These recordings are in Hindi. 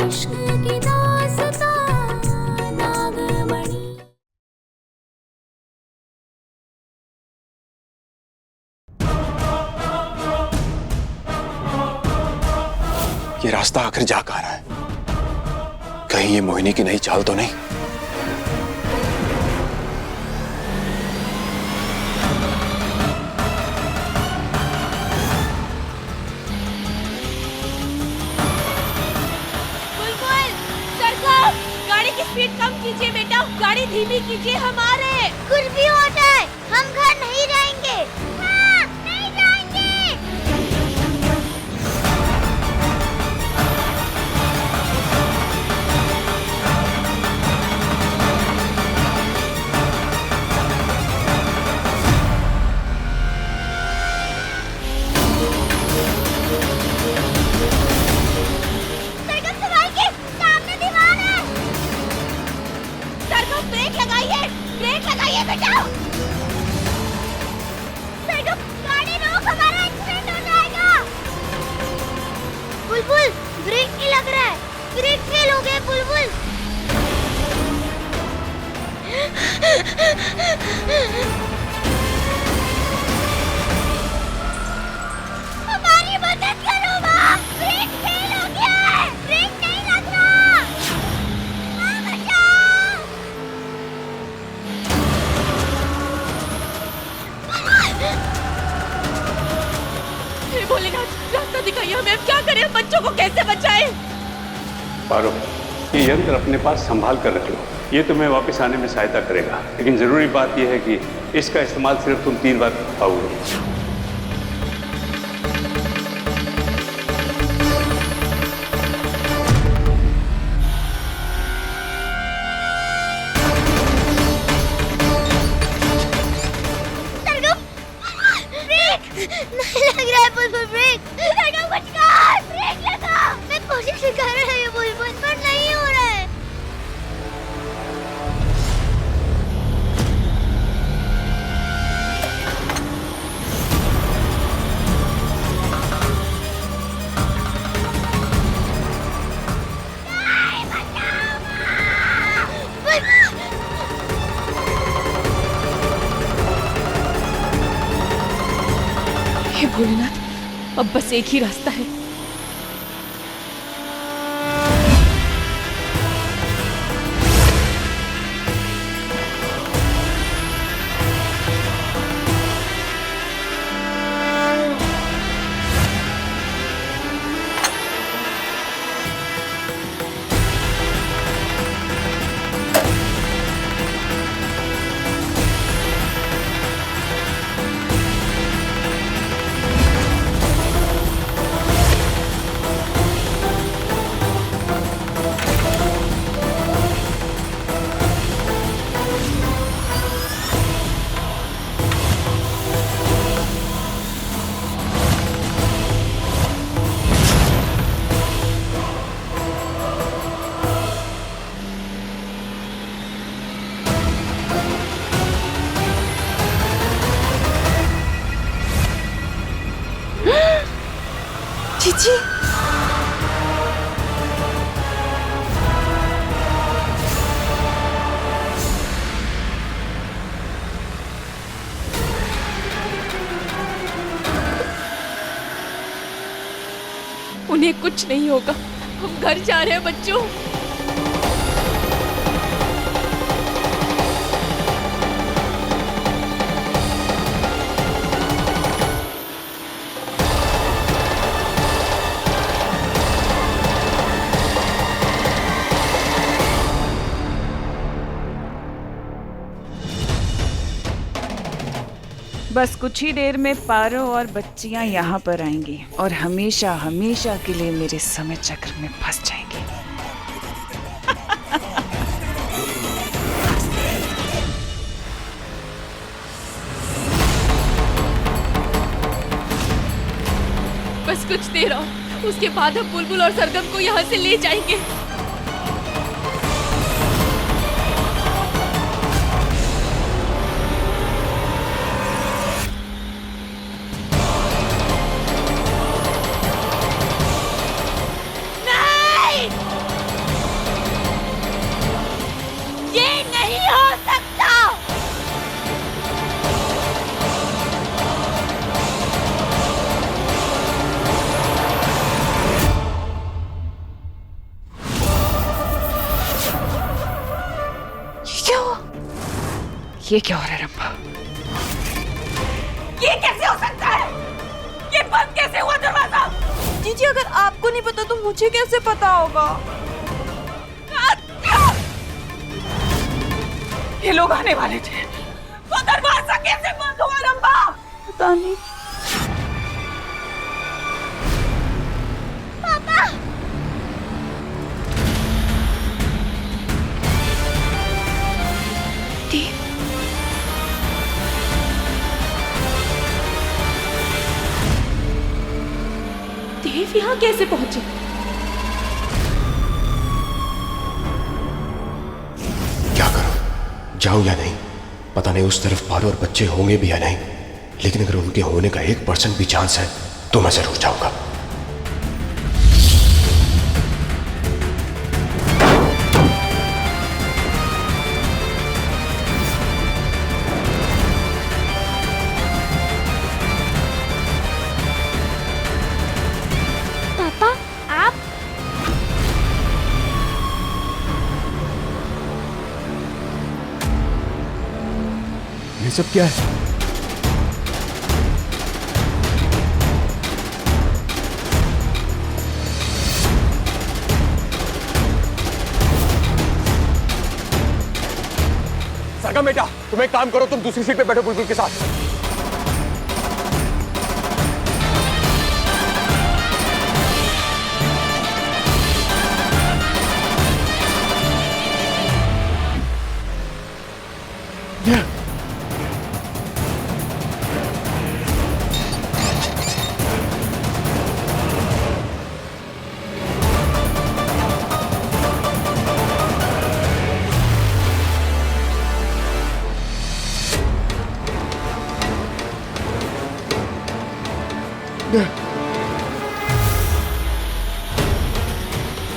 ये रास्ता आखिर जा कहाँ रहा है? कहीं ये मोहिनी की नई चाल तो नहीं? बुलबुल, सरकार, गाड़ी की स्पीड कम कीजिए बेटा, गाड़ी धीमी कीजिए। हमारे कुछ भी हो जाए हम घर नहीं जाएंगे। हाँ, नहीं जाएंगे। सरकार संभाल के, सामने दीवार है। सरकार ब्रेक लगाइए बेटा। सरकार गाड़ी रोक, हमारा एक्सीडेंट हो जाएगा। बुलबुल ब्रेक नहीं लग रहा है, ब्रेक फेल हो गए बुलबुल। हमारी मदद करो माँ, ब्रेक फेल हो गया है, ब्रेक नहीं लग रहा। माँ बचाओ। हे भोलेनाथ, रास्ता दिखाइए हमें, अब क्या करें, बच्चों को कैसे बचाएं? पारो, ये यंत्र अपने पास संभाल कर रख लो, ये तुम्हें वापस आने में सहायता करेगा। लेकिन जरूरी बात यह है कि इसका इस्तेमाल सिर्फ तुम 3 बार कर पाओगे। ब्रेक नहीं लग रहा है बुलबुल, ब्रेक। सरकार कुछ कर, ब्रेक लगा। मैं कोशिश कर रही हूँ बुलबुल, पर नहीं हो रहा है। नहीं, बचाओ माँ। बुलबुल। हे भोलेनाथ, अब बस एक ही रास्ता है। चीची, उन्हें कुछ नहीं होगा, हम घर जा रहे हैं बच्चों। बस कुछ ही देर में पारो और बच्चियां यहाँ पर आएंगी और हमेशा हमेशा के लिए मेरे समय चक्र में फंस जाएंगी। बस कुछ देर और, उसके बाद हम बुलबुल और सरगम को यहाँ से ले जाएंगे। नहीं! ये क्या हो रहा है रंभा? ये कैसे हो सकता है? ये बंद कैसे हुआ दरवाजा? जीजी अगर आपको नहीं पता तो मुझे कैसे पता होगा? ये लोग आने वाले थे। वो दरवाजा कैसे बंद हुआ रंभा? पता नहीं। पापा देव यहाँ कैसे पहुंचे? क्या करूं? जाऊं या नहीं? पता नहीं उस तरफ पारो और बच्चे होंगे भी या नहीं, लेकिन अगर उनके होने का 1% भी चांस है तो मैं जरूर जाऊंगा। पापा आप ये सब क्या है? सरगम बेटा, तुम एक काम करो, तुम दूसरी सीट पे बैठो बुलबुल के साथ।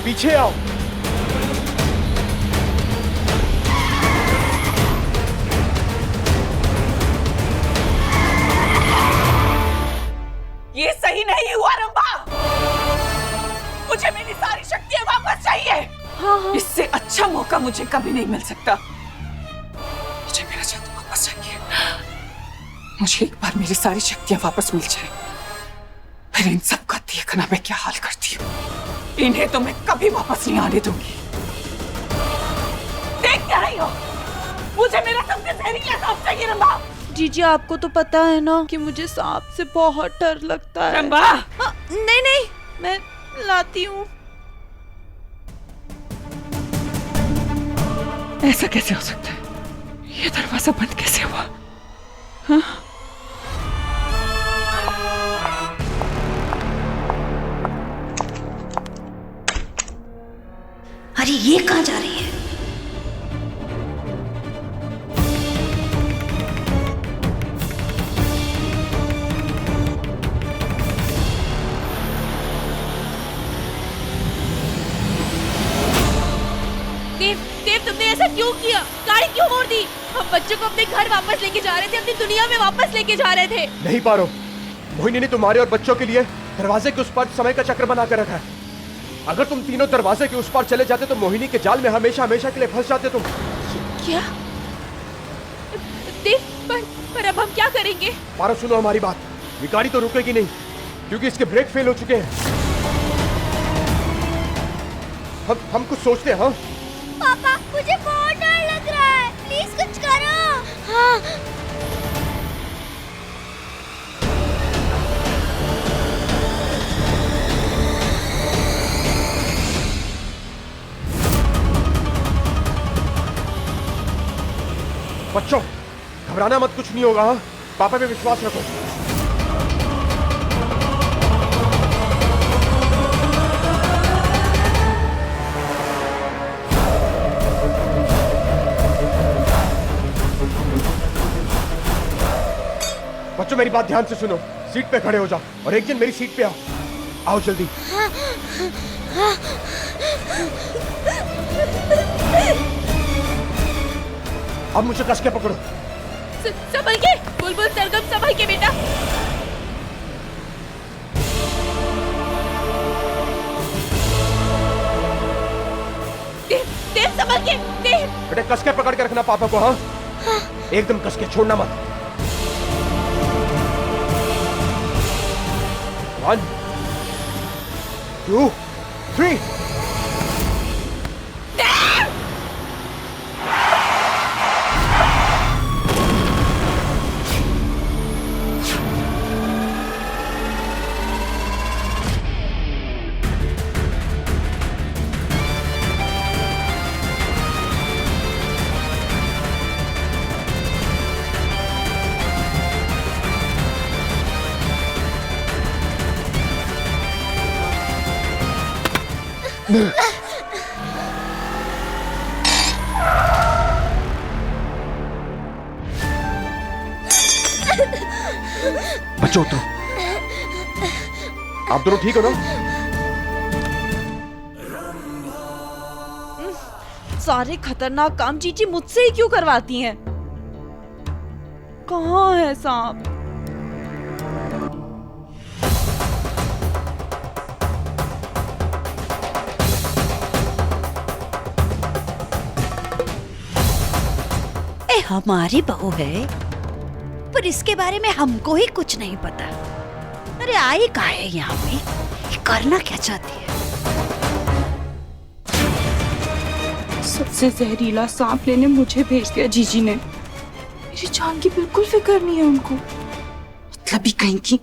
पीछे आओ। ये सही नहीं हुआ रंभा। मुझे मेरी सारी शक्तियां वापस चाहिए। इससे अच्छा मौका मुझे कभी नहीं मिल सकता। मुझे मेरा जादू वापस चाहिए। मुझे एक बार मेरी सारी शक्तियां वापस मिल जाए, फिर इन सब का देखना मैं क्या हाल करती हूँ। इन्हें तो मैं कभी वापस नहीं आने दूंगी। देख क्या रही हो? मुझे मेरा सबसे जहरीला सांप चाहिए रंभा। जीजी आपको तो पता है ना कि मुझे सांप से बहुत डर लगता है। रंभा नहीं नहीं मैं लाती हूँ। ऐसा कैसे हो सकता है? ये दरवाजा बंद कैसे हुआ? हाँ? अरे ये कहाँ जा रही है? देव, देव तुमने ऐसा क्यों किया? गाड़ी क्यों मोड़ दी? हम बच्चों को अपने घर वापस लेके जा रहे थे, अपनी दुनिया में वापस लेके जा रहे थे। नहीं पारो, मोहिनी ने तुम्हारे और बच्चों के लिए दरवाजे के उस पार समय का चक्र बना कर रखा है। अगर तुम तीनों दरवाजे के उस पार चले जाते तो मोहिनी के जाल में हमेशा हमेशा के लिए फंस जाते तुम। क्या? देव, पर अब हम क्या करेंगे? पारो सुनो हमारी बात, ये गाड़ी तो रुकेगी नहीं क्योंकि इसके ब्रेक फेल हो चुके हैं। हम कुछ सोचते हैं। हाँ पापा मुझे बहुत डर लग रहा है, प्लीज कुछ करो। हाँ बच्चों, घबराना मत, कुछ नहीं होगा। हाँ पापा पे विश्वास रखो। बच्चों मेरी बात ध्यान से सुनो, सीट पे खड़े हो जाओ और एक जन मेरी सीट पे आओ। आओ जल्दी। अब मुझे कस के पकड़ो। संभल के बुलबुल, सरगम संभल के बेटा। देव, देव संभल के। देव बेटे कस के पकड़ के रखना पापा को। हाँ एकदम कस के, छोड़ना मत। 1 2 3। बच्चों, तो आप दोनों ठीक हो ना? सारे खतरनाक काम चीची मुझसे ही क्यों करवाती हैं? कहाँ है सांप? हमारी बहू है, पर इसके बारे में हमको ही कुछ नहीं पता। अरे आई कहाँ है यहाँ पे? ये करना क्या चाहती है? सबसे जहरीला सांप लेने मुझे भेज दिया जीजी ने। मेरी जान की बिल्कुल फिक्र नहीं है उनको। मतलब ही कहीं की।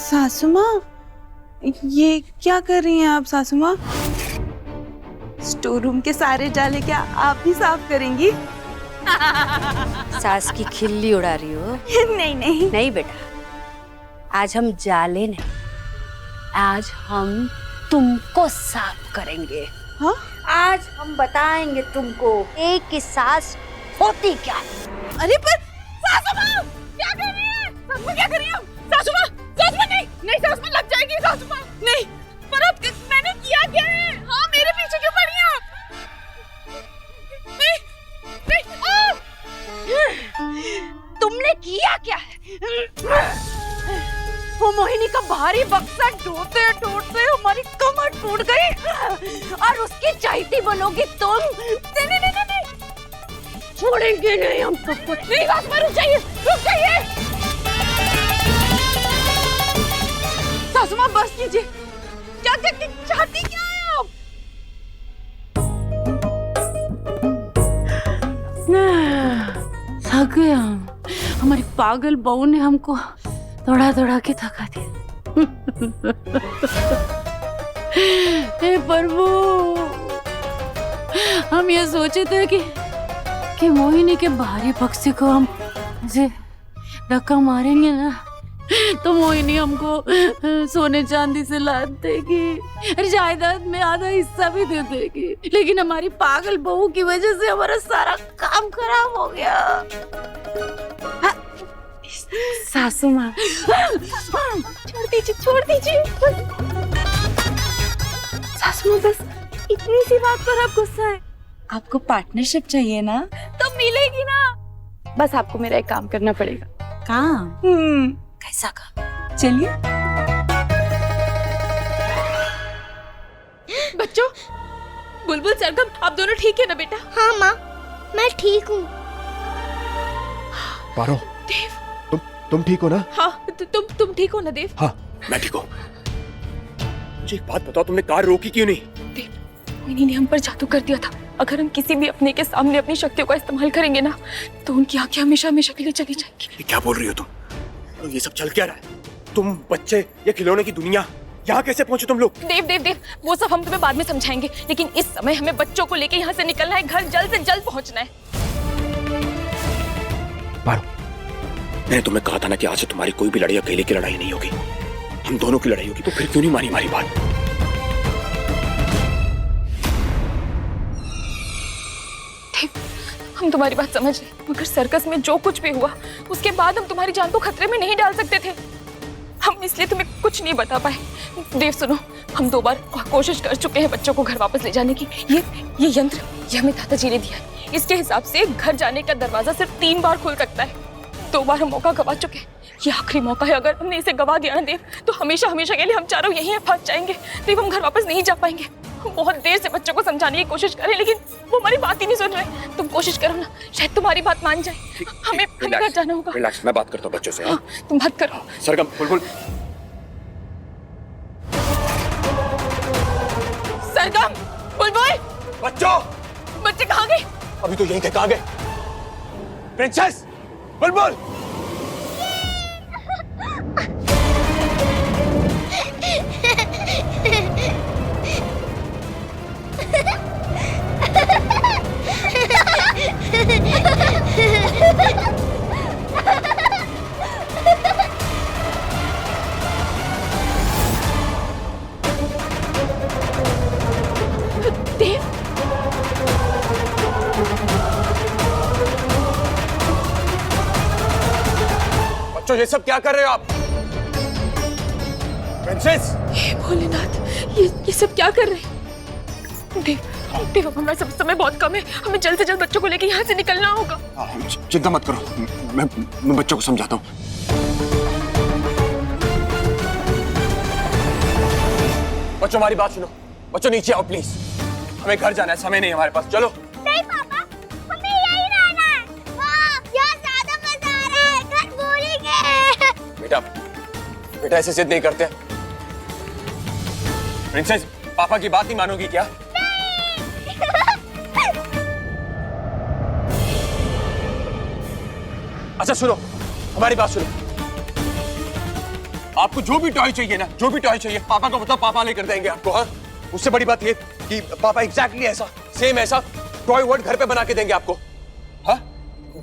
सासू माँ, ये क्या कर रही हैं आप सासू माँ? स्टोर रूम के सारे जाले क्या आप भी साफ करेंगी? सास की खिल्ली उड़ा रही हो? नहीं नहीं नहीं बेटा, आज हम जाले नहीं, आज हम तुमको साफ करेंगे। हाँ? आज हम बताएंगे तुमको एक की सास होती क्या। अरे पर सासू माँ क्या कर रही है? सासू माँ क्या कर रही है? सासू माँ नहीं नहीं, सासू माँ लग जाएगी। सासू माँ नहीं, पर अब मैंने किया क्या है? हाँ, मेरे पीछे क्यों पड़ी हैं आप? नहीं नहीं, तुमने किया क्या है? वो मोहिनी का भारी बक्सा ढोते ढोते हमारी कमर टूट गई और उसकी चाहती बनोगी तुम। नहीं नहीं नहीं नहीं, छोड़ेंगे नहीं हम सबको। नहीं सासू माँ रुक जाइए। सासू माँ बस कीजिए। क्या चाहती क्या है आप? थक गए हम। हमारी पागल बहू ने हमको दौड़ा दौड़ा के थका दिया। हे प्रभु, हम ये सोचे थे कि मोहिनी के भारी बक्से को हम ऐसे धक्का मारेंगे ना तो मोहिनी हमको सोने चांदी से लाद देगी, अरे जायदाद में आधा हिस्सा भी दे देगी। लेकिन हमारी पागल बहू की वजह से हमारा सारा काम खराब हो गया। सासू माँ छोड़ दीजिए। सासू माँ बस इतनी सी बात पर आप गुस्सा है? आपको पार्टनरशिप चाहिए ना? तो मिलेगी ना। बस आपको मेरा एक काम करना पड़ेगा। काम? कैसा काम? चलिए। बच्चों, बुलबुल सरगम, आप दोनों ठीक है ना बेटा? हाँ माँ, मैं ठीक हूँ। पारो, देव, तुम ठीक हो ना? हाँ, तुम ठीक हो ना देव? हाँ, मैं ठीक हूँ। मुझे एक बात बताओ, तुमने कार रोकी क्यों नहीं? देव, मोहिनी ने हम पर जादू कर दिया था। अगर हम किसी भी अपने के सामने अपनी शक्तियों का इस्तेमाल करेंगे ना, तो उनकी आंखें हमेशा हमेशा के लिए चली जाएंगी। ये क्या बोल रही हो तुम? ये सब चल क्या रहा है? तुम बच्चे, ये खिलौने की दुनिया, यहाँ कैसे पहुंचे तुम लोग? देव, वो सब हम तुम्हें बाद में समझाएंगे, लेकिन इस समय हमें बच्चों को लेके यहाँ से निकलना है। घर जल्द से जल्द पहुँचना है। पारो, मैंने तुम्हें कहा था ना कि आज से तुम्हारी कोई भी लड़ाई अकेले की लड़ाई नहीं होगी, हम दोनों की लड़ाई होगी। तो फिर क्यों नहीं मानी हमारी बात? हम तुम्हारी बात समझ रहे, मगर सर्कस में जो कुछ भी हुआ उसके बाद हम तुम्हारी जान को खतरे में नहीं डाल सकते थे। हम इसलिए तुम्हें कुछ नहीं बता पाए। देव सुनो, हम 2 बार कोशिश कर चुके हैं बच्चों को घर वापस ले जाने की। ये यंत्र ये हमें दादाजी ने दिया है। इसके हिसाब से घर जाने का दरवाजा सिर्फ 3 बार खुल सकता है। 2 बार हम मौका गवा चुके हैं, ये आखिरी मौका है। अगर हमने इसे गवा दिया ना देव, तो हमेशा हमेशा के लिए हम चारों यहीं फंस जाएंगे। देव, हम घर वापस नहीं जा पाएंगे। हम बहुत देर से बच्चों को समझाने की कोशिश कर रहे हैं, लेकिन वो हमारी बात ही नहीं सुन रहे। तुम कोशिश करो ना, शायद तुम्हारी बात मान जाए। हमें घर जाना होगा। रिलैक्स, मैं बात करता हूँ बच्चों से। हाँ, तुम बात करो। सरगम, बुलबुल। सरगम, बुलबुल, बच्चों, बच्चे कहाँ गए? अभी तो यहीं थे, कहाँ गए? प्रिंसेस, बुलबुल। देव, बच्चों, ये सब क्या कर रहे हो आप? प्रिंसेस, हे भोलेनाथ, ये सब क्या कर रहे हैं? देव, अब हमारा समय बहुत कम है। हमें जल्द से जल्द बच्चों को लेकर यहाँ से निकलना होगा। चिंता मत करो, मैं बच्चों को समझाता हूँ। बच्चों, हमारी बात सुनो। बच्चों, नीचे आओ प्लीज। हमें घर जाना है, समय नहीं हमारे पास। चलो। नहीं पापा, हमें यहीं रहना है। यहाँ ज्यादा मजा आ रहा है, घर भूलेंगे। बेटा ऐसे जिद नहीं करते। प्रिंसेस, पापा की बात नहीं मानोगी क्या? अच्छा सुनो, हमारी बात सुनो। आपको जो भी टॉय चाहिए ना, जो भी टॉय चाहिए, पापा को बताओ, पापा लेकर देंगे आपको। हाँ, उससे बड़ी बात ये कि पापा एग्जैक्टली ऐसा, सेम ऐसा टॉय वर्ड घर पे बना के देंगे आपको। हाँ,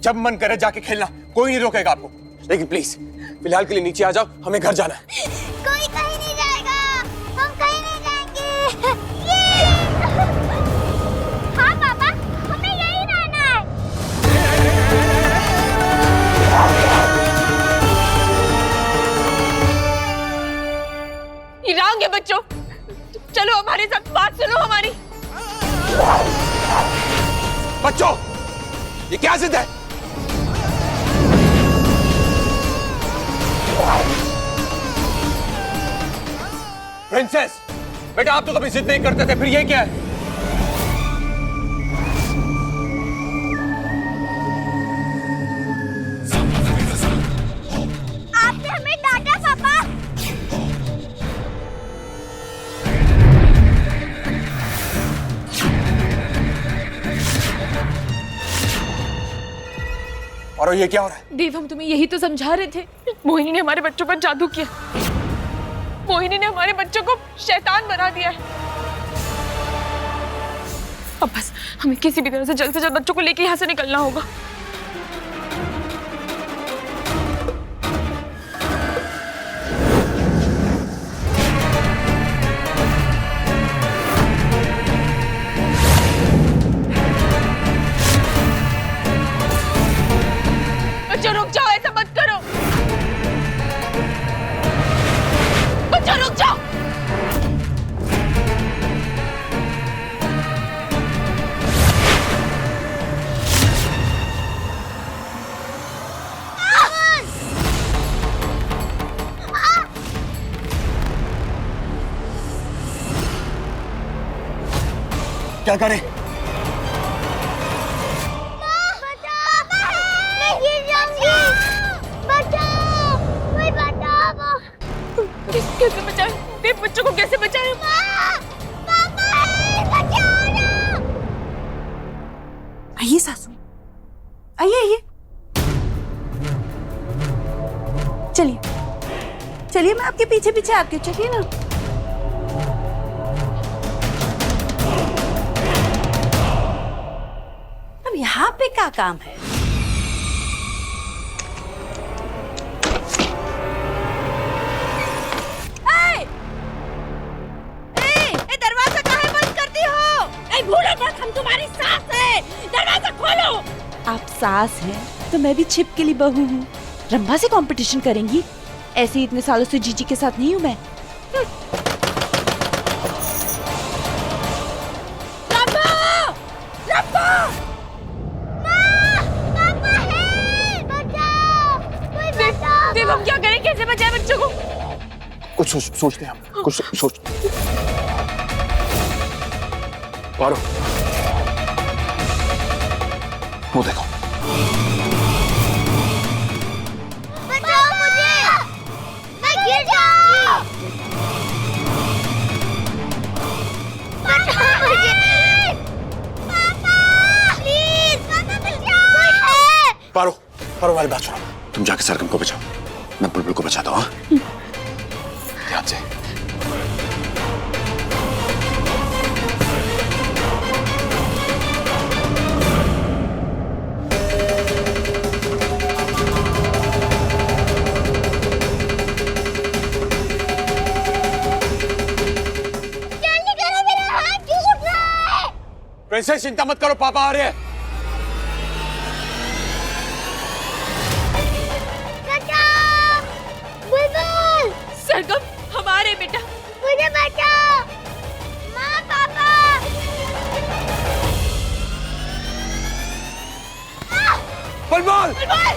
जब मन करे जाके खेलना, कोई नहीं रोकेगा आपको। लेकिन प्लीज फिलहाल के लिए नीचे आ जाओ, हमें घर जाना है। कोई कहीं नहीं जाएगा, हम कहीं नहीं जाएंगे। हाँ पापा, हमें यहीं रहना है। ये रंग है बच्चों, चलो हमारे साथ, बात सुनो हमारी। बच्चों, ये क्या जिद है? प्रिंसेस, बेटा आप तो कभी जिद नहीं करते थे, फिर ये क्या है? आपने हमें डांटा पापा। और ये क्या हो रहा है? देव, हम तुम्हें यही तो समझा रहे थे। मोहिनी ने हमारे बच्चों पर जादू किया। मोहिनी ने हमारे बच्चों को शैतान बना दिया है। अब बस हमें किसी भी तरह से जल्द बच्चों को लेकर यहाँ से निकलना होगा। बच्चों रुक जाओ, ऐसा मत करो। बच्चों रुक जाओ। क्या करें? कैसे बचाए? देव, बच्चों को कैसे बचाए? आइए सासू, आइए आइए, चलिए चलिए, मैं आपके पीछे पीछे आती हूँ, चलिए ना। अब यहाँ पे क्या काम है? दरवाजा काहे बंद करती हो? भूलो मत, हम तुम्हारी सास है, दरवाजा खोलो। आप सास हैं तो मैं भी छिपकली बहू हूँ। रंभा से कंपटीशन करेंगी? ऐसे इतने सालों से जीजी के साथ नहीं हूँ मैं। बच्चों को। कुछ सोचते हैं हम, कुछ सोच। पारो, वो देखो। बचाओ मुझे, मैं गिर जाऊंगी। बचाओ मुझे, पापा, प्लीज, पापा बचाओ। कोई है? पारो, पारो वाली बात सुनो, तुम जाके सरगम को बचाओ, मैं बुलबुल को बचाता हूँ। हाँ? ध्यान से। जल्दी करो, मेरा हाथ टूट रहा है। प्रिंसेस चिंता मत करो, पापा आ रहे हैं। बचाओ, बुलबुल, सरगम हमारे बेटा। मुझे बचाओ, माँ, पापा। बुलबुल, बुलबुल